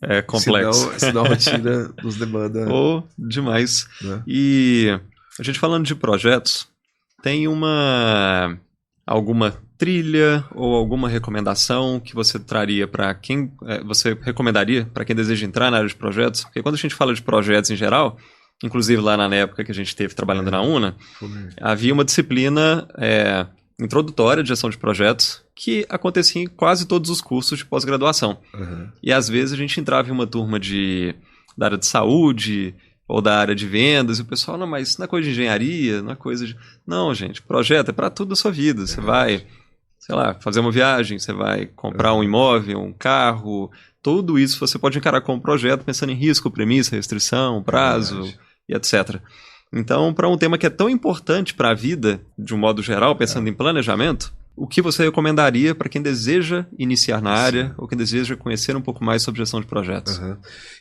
É complexo. Senão a rotina nos demanda... Demais. Né? E a gente falando de projetos, tem alguma trilha ou alguma recomendação que você traria para quem... você recomendaria para quem deseja entrar na área de projetos? Porque quando a gente fala de projetos em geral, inclusive lá na época que a gente esteve trabalhando na UNA, havia uma disciplina introdutória de gestão de projetos que acontecia em quase todos os cursos de pós-graduação. E às vezes a gente entrava em uma turma da área de saúde ou da área de vendas e o pessoal, não, mas isso não é coisa de engenharia, não é coisa de... Não, gente, projeto é para tudo da sua vida. Você vai, sei lá, fazer uma viagem, você vai comprar um imóvel, um carro, tudo isso você pode encarar como projeto pensando em risco, premissa, restrição, prazo e etc. Então, para um tema que é tão importante para a vida, de um modo geral, pensando em planejamento, o que você recomendaria para quem deseja iniciar na área ou quem deseja conhecer um pouco mais sobre gestão de projetos?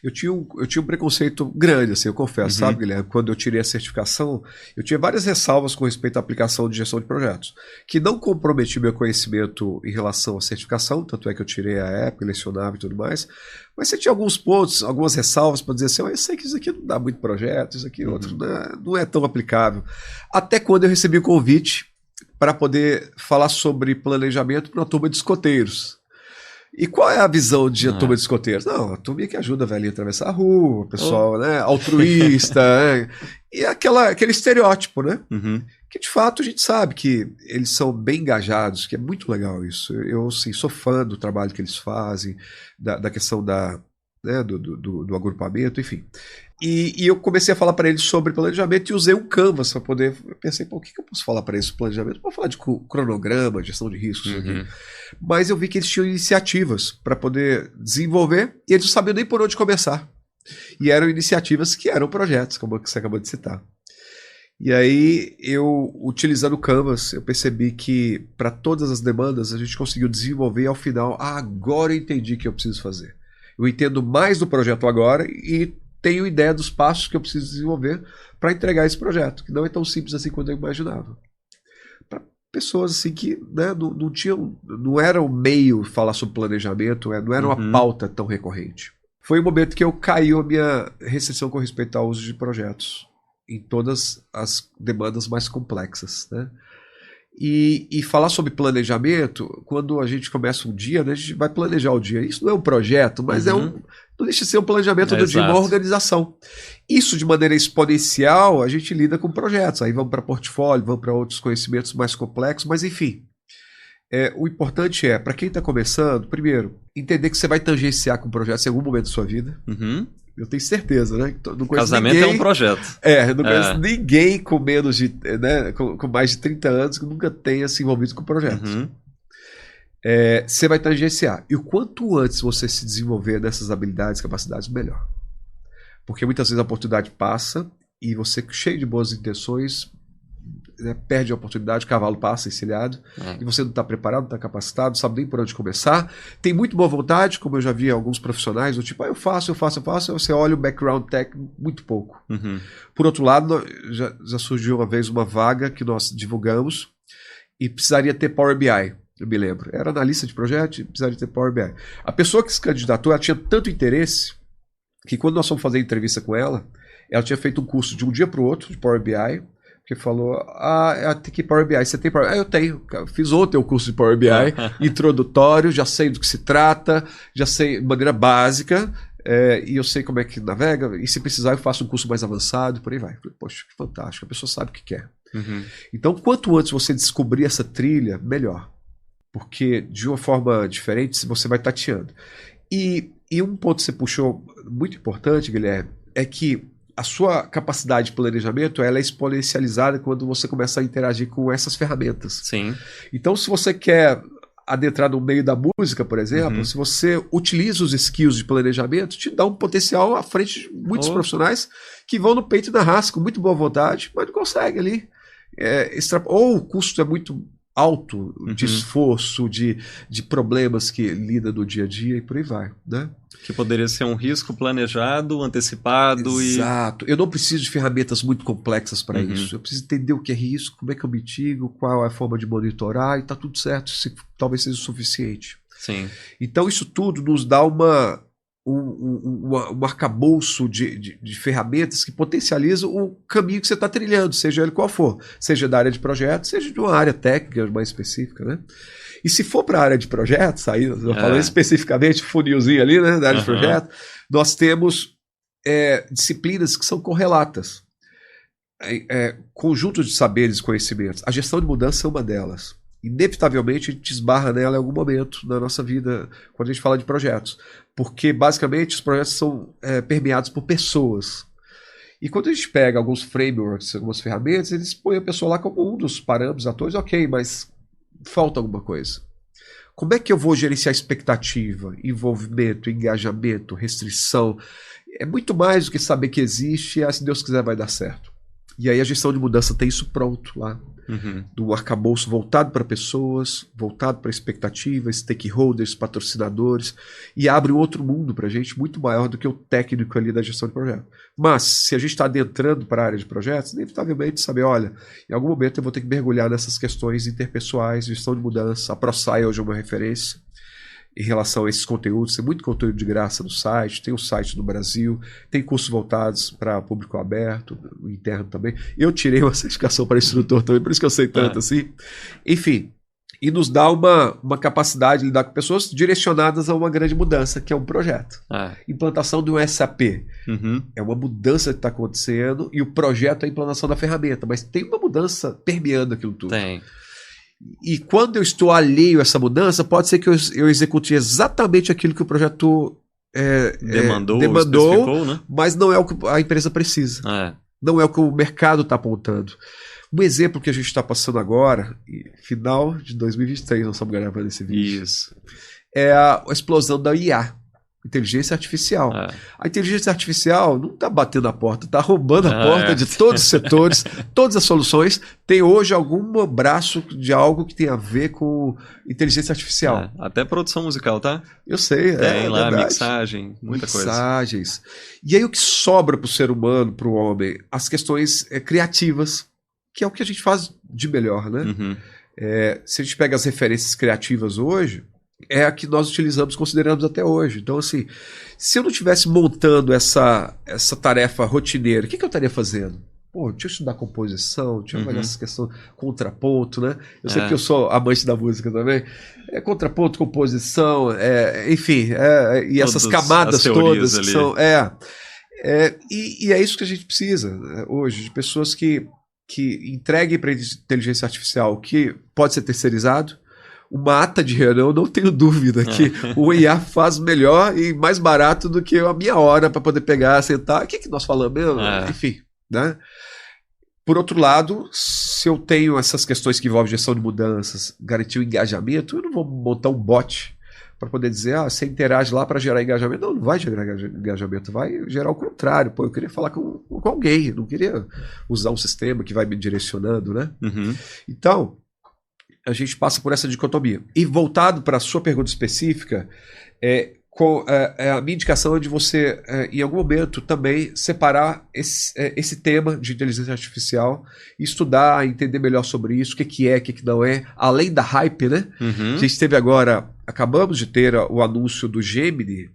Eu tinha um preconceito grande, assim, eu confesso, sabe, Guilherme? Quando eu tirei a certificação, eu tinha várias ressalvas com respeito à aplicação de gestão de projetos, que não comprometi meu conhecimento em relação à certificação, tanto é que eu tirei a época, lecionava e tudo mais, mas você tinha alguns pontos, algumas ressalvas para dizer assim, eu sei que isso aqui não dá muito projeto, isso aqui outro não é tão aplicável. Até quando eu recebi o convite para poder falar sobre planejamento para uma turma de escoteiros. E qual é a visão de a turma de escoteiros? Não, a turma que ajuda a velhinha a atravessar a rua, o pessoal altruísta, né? E aquele estereótipo, né? Que de fato a gente sabe que eles são bem engajados, que é muito legal isso. Eu assim, sou fã do trabalho que eles fazem, da questão do agrupamento, enfim. E eu comecei a falar para eles sobre planejamento e usei um Canvas para poder... Eu pensei, o que eu posso falar para eles sobre planejamento? Vou falar de cronograma, gestão de riscos. Aqui. Mas eu vi que eles tinham iniciativas para poder desenvolver e eles não sabiam nem por onde começar. E eram iniciativas que eram projetos, como você acabou de citar. E aí, utilizando o Canvas, eu percebi que para todas as demandas a gente conseguiu desenvolver e ao final, agora eu entendi o que eu preciso fazer. Eu entendo mais do projeto agora e tenho ideia dos passos que eu preciso desenvolver para entregar esse projeto, que não é tão simples assim quanto eu imaginava. Para pessoas assim que não era o meio falar sobre planejamento, não era uma pauta tão recorrente. Foi o momento que caiu a minha restrição com respeito ao uso de projetos em todas as demandas mais complexas, né? E falar sobre planejamento, quando a gente começa um dia, né, a gente vai planejar o dia. Isso não é um projeto, mas não deixa de ser um planejamento do dia, uma organização. Isso de maneira exponencial, a gente lida com projetos. Aí vamos para portfólio, vamos para outros conhecimentos mais complexos, mas enfim. O importante para quem está começando, primeiro, entender que você vai tangenciar com projetos em algum momento da sua vida. Eu tenho certeza, né? Não casamento ninguém, é um projeto. Eu não conheço ninguém com menos de, né, com mais de 30 anos que nunca tenha se envolvido com projetos. Você vai tangenciar. E o quanto antes você se desenvolver nessas habilidades, capacidades, melhor. Porque muitas vezes a oportunidade passa e você, cheio de boas intenções, né, perde a oportunidade, o cavalo passa encilhado, e você não está preparado, não está capacitado, não sabe nem por onde começar. Tem muito boa vontade, como eu já vi alguns profissionais, do tipo, eu faço, você olha o background técnico, muito pouco. Por outro lado, já surgiu uma vez uma vaga que nós divulgamos e precisaria ter Power BI, eu me lembro. Era analista de projeto e precisaria ter Power BI. A pessoa que se candidatou, ela tinha tanto interesse que quando nós fomos fazer a entrevista com ela tinha feito um curso de um dia para o outro de Power BI, que falou, tem que Power BI, você tem Power BI? Eu tenho, fiz ontem o curso de Power BI, introdutório, já sei do que se trata, já sei de maneira básica, e eu sei como é que navega, e se precisar eu faço um curso mais avançado, por aí vai. Poxa, que fantástico, a pessoa sabe o que quer. Então, quanto antes você descobrir essa trilha, melhor. Porque, de uma forma diferente, você vai tateando. E um ponto que você puxou, muito importante, Guilherme, é que a sua capacidade de planejamento ela é exponencializada quando você começa a interagir com essas ferramentas. Sim. Então, se você quer adentrar no meio da música, por exemplo, se você utiliza os skills de planejamento, te dá um potencial à frente de muitos profissionais que vão no peito e na raça, com muito boa vontade, mas não conseguem ali. Ou o custo é muito alto de esforço, de problemas que lida no dia a dia e por aí vai, né? Que poderia ser um risco planejado, antecipado. Exato. Eu não preciso de ferramentas muito complexas para isso. Eu preciso entender o que é risco, como é que eu mitigo, qual é a forma de monitorar e tá tudo certo, talvez seja o suficiente. Sim. Então isso tudo nos dá uma um arcabouço de ferramentas que potencializam o caminho que você está trilhando, seja ele qual for, seja da área de projetos, seja de uma área técnica mais específica, né? E se for para a área de projetos, aí eu falando especificamente funilzinho ali, né, da área de projetos, nós temos disciplinas que são correlatas, conjuntos de saberes e conhecimentos. A gestão de mudança é uma delas. Inevitavelmente a gente esbarra nela em algum momento na nossa vida quando a gente fala de projetos, porque basicamente os projetos são permeados por pessoas. E quando a gente pega alguns frameworks, algumas ferramentas, eles põem a pessoa lá como um dos parâmetros, atores, ok, mas falta alguma coisa. Como é que eu vou gerenciar expectativa, envolvimento, engajamento, restrição? É muito mais do que saber que existe e se Deus quiser vai dar certo. E aí a gestão de mudança tem isso pronto lá. Do arcabouço voltado para pessoas, voltado para expectativas, stakeholders, patrocinadores, e abre um outro mundo para a gente muito maior do que o técnico ali da gestão de projeto. Mas se a gente está adentrando para a área de projetos, inevitavelmente saber, olha, em algum momento eu vou ter que mergulhar nessas questões interpessoais, gestão de mudança. A ProSci hoje é uma referência em relação a esses conteúdos. Tem muito conteúdo de graça no site, tem um site no Brasil, tem cursos voltados para público aberto, interno também. Eu tirei uma certificação para instrutor também, por isso que eu sei tanto assim. Enfim, e nos dá uma capacidade de lidar com pessoas direcionadas a uma grande mudança, que é um projeto. Implantação do SAP. É uma mudança que está acontecendo e o projeto é a implantação da ferramenta, mas tem uma mudança permeando aquilo tudo. Tem. E quando eu estou alheio a essa mudança, pode ser que eu execute exatamente aquilo que o projeto demandou, né? Mas não é o que a empresa precisa. Não é o que o mercado está apontando. Um exemplo que a gente está passando agora, final de 2023, nós estamos gravando esse vídeo, é a explosão da IA. Inteligência artificial. A inteligência artificial não está batendo a porta, está roubando a porta de todos os setores, todas as soluções. Tem hoje algum braço de algo que tem a ver com inteligência artificial. Até produção musical, tá? Eu sei. Tem lá verdade. mixagem, muita coisa. Mixagens. E aí o que sobra para o ser humano, para o homem? As questões criativas, que é o que a gente faz de melhor, né? Se a gente pega as referências criativas hoje, é a que nós utilizamos, consideramos até hoje. Então, assim, se eu não estivesse montando essa tarefa rotineira, o que eu estaria fazendo? Pô, deixa eu estudar composição, deixa eu avaliar essa questão, contraponto, né? Eu sei que eu sou amante da música também. Contraponto, composição, enfim, e essas camadas todas que são... E é isso que a gente precisa, né, hoje, de pessoas que entreguem para a inteligência artificial que pode ser terceirizado. Uma ata de reunião, não tenho dúvida que o IA faz melhor e mais barato do que a minha hora para poder pegar, sentar. O que nós falamos mesmo? Enfim, né? Por outro lado, se eu tenho essas questões que envolvem gestão de mudanças, garantir o engajamento, eu não vou montar um bot para poder dizer, você interage lá para gerar engajamento. Não vai gerar engajamento, vai gerar o contrário. Pô, eu queria falar com alguém, não queria usar um sistema que vai me direcionando, né? Então, a gente passa por essa dicotomia. E voltado para a sua pergunta específica, a minha indicação é de você, em algum momento, também separar esse tema de inteligência artificial, estudar, entender melhor sobre isso, o que é, o que não é, além da hype, né? A gente teve agora, acabamos de ter o anúncio do Gemini,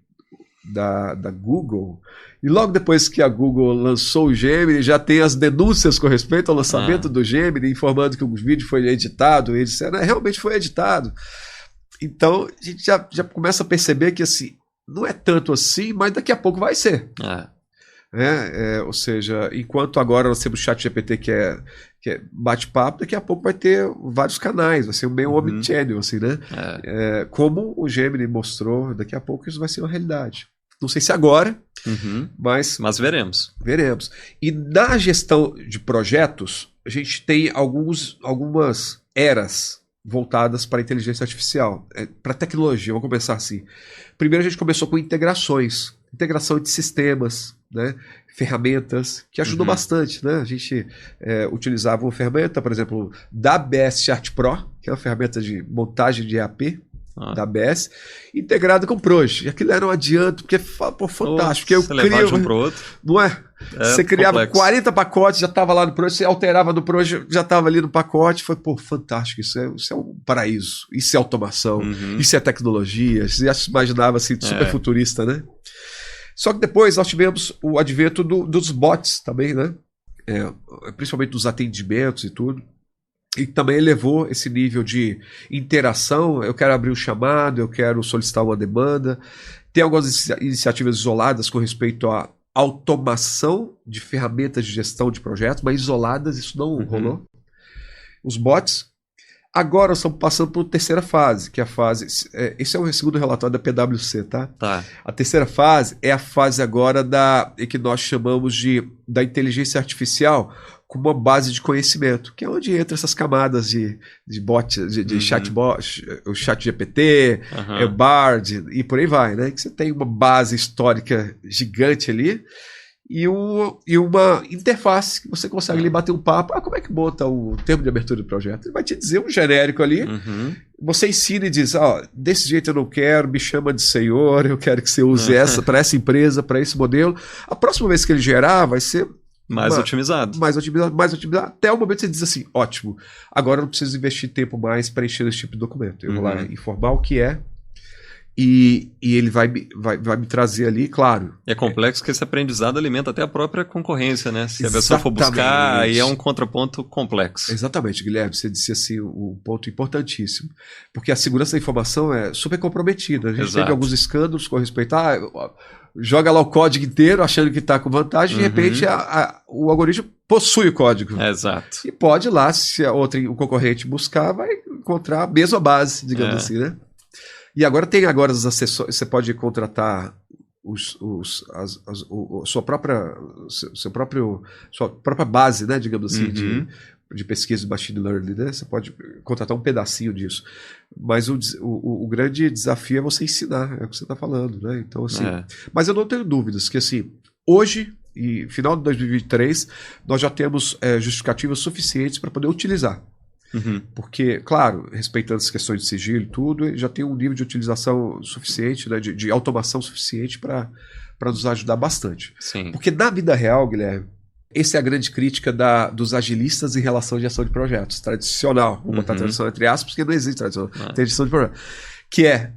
da Google, e logo depois que a Google lançou o Gemini, já tem as denúncias com respeito ao lançamento do Gemini, informando que o vídeo foi editado, e eles disseram, realmente foi editado. Então, a gente já começa a perceber que assim, não é tanto assim, mas daqui a pouco vai ser. Ou seja, enquanto agora nós temos o ChatGPT que é bate-papo, daqui a pouco vai ter vários canais, vai ser um meio omnichannel, assim, né? Como o Gemini mostrou, daqui a pouco isso vai ser uma realidade. Não sei se agora, mas veremos. E na gestão de projetos, a gente tem algumas eras voltadas para a inteligência artificial, para a tecnologia. Vamos começar assim. Primeiro a gente começou com integração de sistemas, né? Ferramentas, que ajudou bastante, né? A gente utilizava uma ferramenta, por exemplo, da ABS Chart Pro, que é uma ferramenta de montagem de EAP, da ABS, integrada com o Proj. E aquilo era um adianto, porque, fantástico. Porque eu crio, de um pro outro. Não é? Você criava complexo. 40 pacotes, já estava lá no projeto, você alterava no projeto, já estava ali no pacote. Foi, pô, fantástico, isso é um paraíso. Isso é automação, isso é tecnologia. Você já se imaginava assim, super futurista, né? Só que depois nós tivemos o advento dos bots também, né? Principalmente dos atendimentos e tudo. E também elevou esse nível de interação. Eu quero abrir um chamado, eu quero solicitar uma demanda. Tem algumas iniciativas isoladas com respeito à automação de ferramentas de gestão de projetos, mas isoladas isso não rolou. Os bots. Agora estamos passando por terceira fase, que é a fase... esse é o segundo relatório da PwC, tá? A terceira fase é a fase agora que nós chamamos da inteligência artificial com uma base de conhecimento, que é onde entra essas camadas de bot, de chatbot, o ChatGPT, Bard e por aí vai, né? Que você tem uma base histórica gigante ali e uma interface que você consegue ali bater um papo. Como é que monta o termo de abertura do projeto? Ele vai te dizer um genérico ali, você ensina e diz, desse jeito eu não quero, me chama de senhor, eu quero que você use essa para essa empresa, para esse modelo. A próxima vez que ele gerar vai ser mais otimizado, até o momento que você diz assim, ótimo, agora eu não preciso investir tempo mais para encher esse tipo de documento. Eu vou lá informar o que é e ele vai me trazer ali, claro. É complexo que esse aprendizado alimenta até a própria concorrência, né? Se a pessoa for buscar, aí é um contraponto complexo. Exatamente, Guilherme, você disse assim um ponto importantíssimo, porque a segurança da informação é super comprometida. A gente teve alguns escândalos com respeito a... joga lá o código inteiro achando que está com vantagem, de repente o algoritmo possui o código. Exato. E pode lá, se o concorrente buscar, vai encontrar a mesma base, digamos assim, né? E agora tem os acessórios, você pode contratar sua própria base, né, digamos assim, de pesquisa de machine learning, né? Você pode contratar um pedacinho disso. Mas o grande desafio é você ensinar, é o que você está falando, né? Então, assim, mas eu não tenho dúvidas que, assim, hoje, e final de 2023, nós já temos justificativas suficientes para poder utilizar. Porque, claro, respeitando as questões de sigilo e tudo, já tem um nível de utilização suficiente, né, de automação suficiente para nos ajudar bastante. Sim. Porque na vida real, Guilherme, essa é a grande crítica dos agilistas em relação à gestão de projetos. Tradicional, vou botar tradicional entre aspas, porque não existe tradicional. Tem gestão de projetos. Que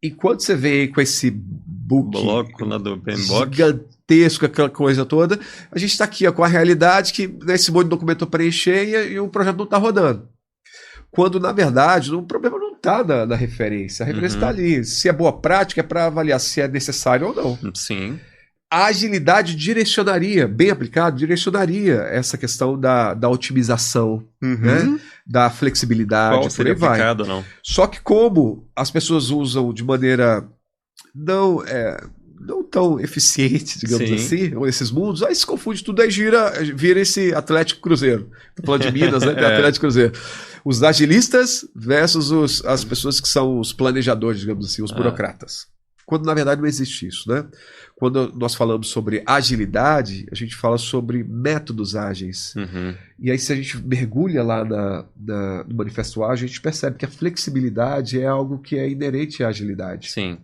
enquanto você vem com esse bloco lá do PMBOK gigantesco, aquela coisa toda, a gente está aqui com a realidade que nesse monte de documento para preencher e o projeto não está rodando. Quando, na verdade, o problema não está na referência. A referência está ali. Se é boa prática, é para avaliar se é necessário ou não. Sim. A agilidade direcionaria, bem aplicado, direcionaria essa questão da otimização, né? Da flexibilidade. Qual seria aplicado, não? Só que como as pessoas usam de maneira não tão eficiente, digamos assim, esses mundos, aí se confunde tudo, aí vira esse Atlético Cruzeiro. Estou falando de Minas, né? Atlético Cruzeiro. Os agilistas versus as pessoas que são os planejadores, digamos assim, os burocratas. Quando na verdade não existe isso, né? Quando nós falamos sobre agilidade, a gente fala sobre métodos ágeis. E aí, se a gente mergulha lá no Manifesto Ágil, a gente percebe que a flexibilidade é algo que é inerente à agilidade. Sim.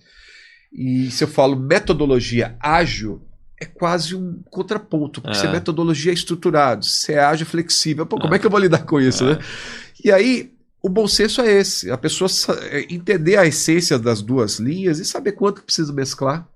E se eu falo metodologia ágil, é quase um contraponto, porque se a metodologia é estruturado, se é ágil, flexível, como é que eu vou lidar com isso, né? E aí, o bom senso é esse, a pessoa entender a essência das duas linhas e saber quanto precisa mesclar,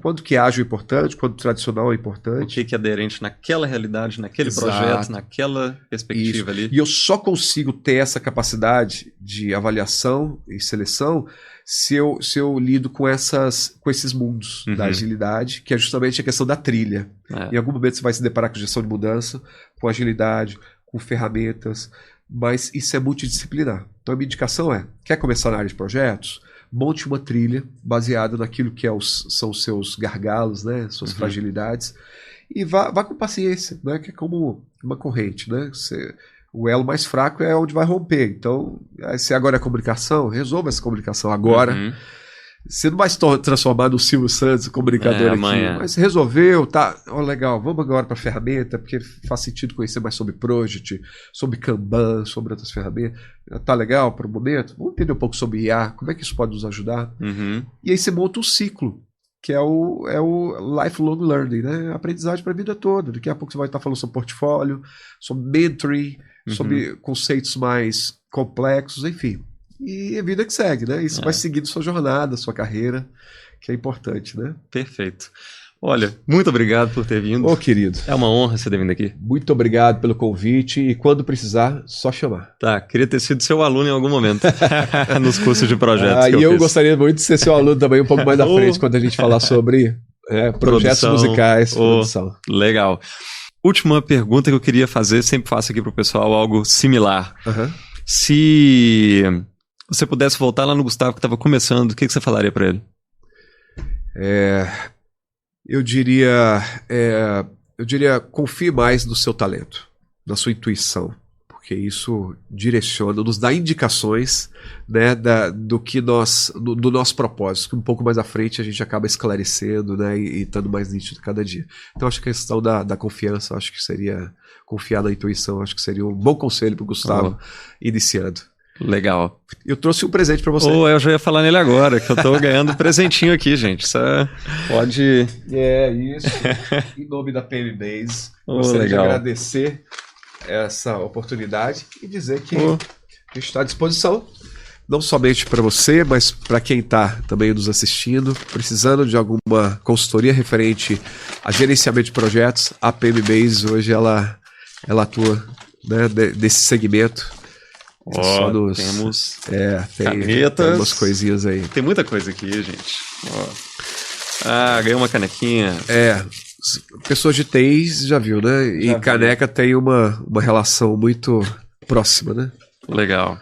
quanto que ágil é importante, quanto tradicional é importante. O que é aderente naquela realidade, naquele projeto, naquela perspectiva ali. E eu só consigo ter essa capacidade de avaliação e seleção se eu lido com esses mundos da agilidade, que é justamente a questão da trilha. Em algum momento você vai se deparar com gestão de mudança, com agilidade, com ferramentas, mas isso é multidisciplinar. Então a minha indicação quer começar na área de projetos? Monte uma trilha baseada naquilo que são os seus gargalos, né? Suas fragilidades, e vá com paciência, né? Que é como uma corrente, né? O elo mais fraco é onde vai romper. Então, se agora é comunicação, resolva essa comunicação agora. Você não vai se transformar no Silvio Santos, comunicador aqui, mas resolveu, tá? Legal, vamos agora para a ferramenta, porque faz sentido conhecer mais sobre Project, sobre Kanban, sobre outras ferramentas. Tá legal para o momento? Vamos entender um pouco sobre IA, como é que isso pode nos ajudar? E aí você monta um ciclo. que é o lifelong learning, né? Aprendizagem para a vida toda. Daqui a pouco você vai estar falando sobre portfólio, sobre mentoring, sobre conceitos mais complexos, enfim. E a vida que segue, né? Isso vai seguindo sua jornada, sua carreira, que é importante, né? Perfeito. Olha, muito obrigado por ter vindo. Ô, querido. É uma honra você ter vindo aqui. Muito obrigado pelo convite e quando precisar, só chamar. Tá, queria ter sido seu aluno em algum momento, nos cursos de projetos que eu fiz. gostaria muito de ser seu aluno também um pouco mais à frente, quando a gente falar sobre projetos musicais, produção. Legal. Última pergunta que eu queria fazer, sempre faço aqui pro pessoal algo similar. Se você pudesse voltar lá no Gustavo que estava começando, o que você falaria para ele? Eu diria, confie mais no seu talento, na sua intuição, porque isso direciona, nos dá indicações, né, do nosso propósito, que um pouco mais à frente a gente acaba esclarecendo, né, e estando mais nítido cada dia. Então acho que a questão da confiança, acho que seria confiar na intuição, acho que seria um bom conselho para o Gustavo iniciando. Legal. Eu trouxe um presente para você. Eu já ia falar nele agora, que eu tô ganhando um presentinho aqui, gente. Isso pode... isso. Em nome da PM Base, gostaria de agradecer essa oportunidade e dizer que a gente está à disposição, não somente para você, mas para quem está também nos assistindo, precisando de alguma consultoria referente a gerenciamento de projetos. A PM Base hoje ela atua, né, desse segmento. Temos canetas. Tem umas coisinhas aí. Tem muita coisa aqui, gente. Ganhei uma canequinha. Pessoas de TI já viu, né? E caneca tem uma relação muito próxima, né? Legal.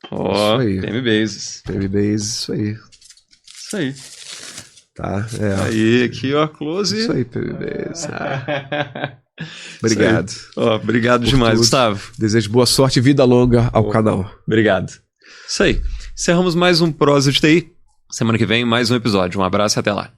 Isso aí. PM Bases. PM Bases, isso aí. Isso aí. Tá, Aí, aqui, close. Isso aí, PM Bases. Obrigado. Obrigado demais, Gustavo. Desejo boa sorte e vida longa ao canal. Obrigado. Isso aí. Encerramos mais um Prosa de TI. Semana que vem, mais um episódio. Um abraço e até lá.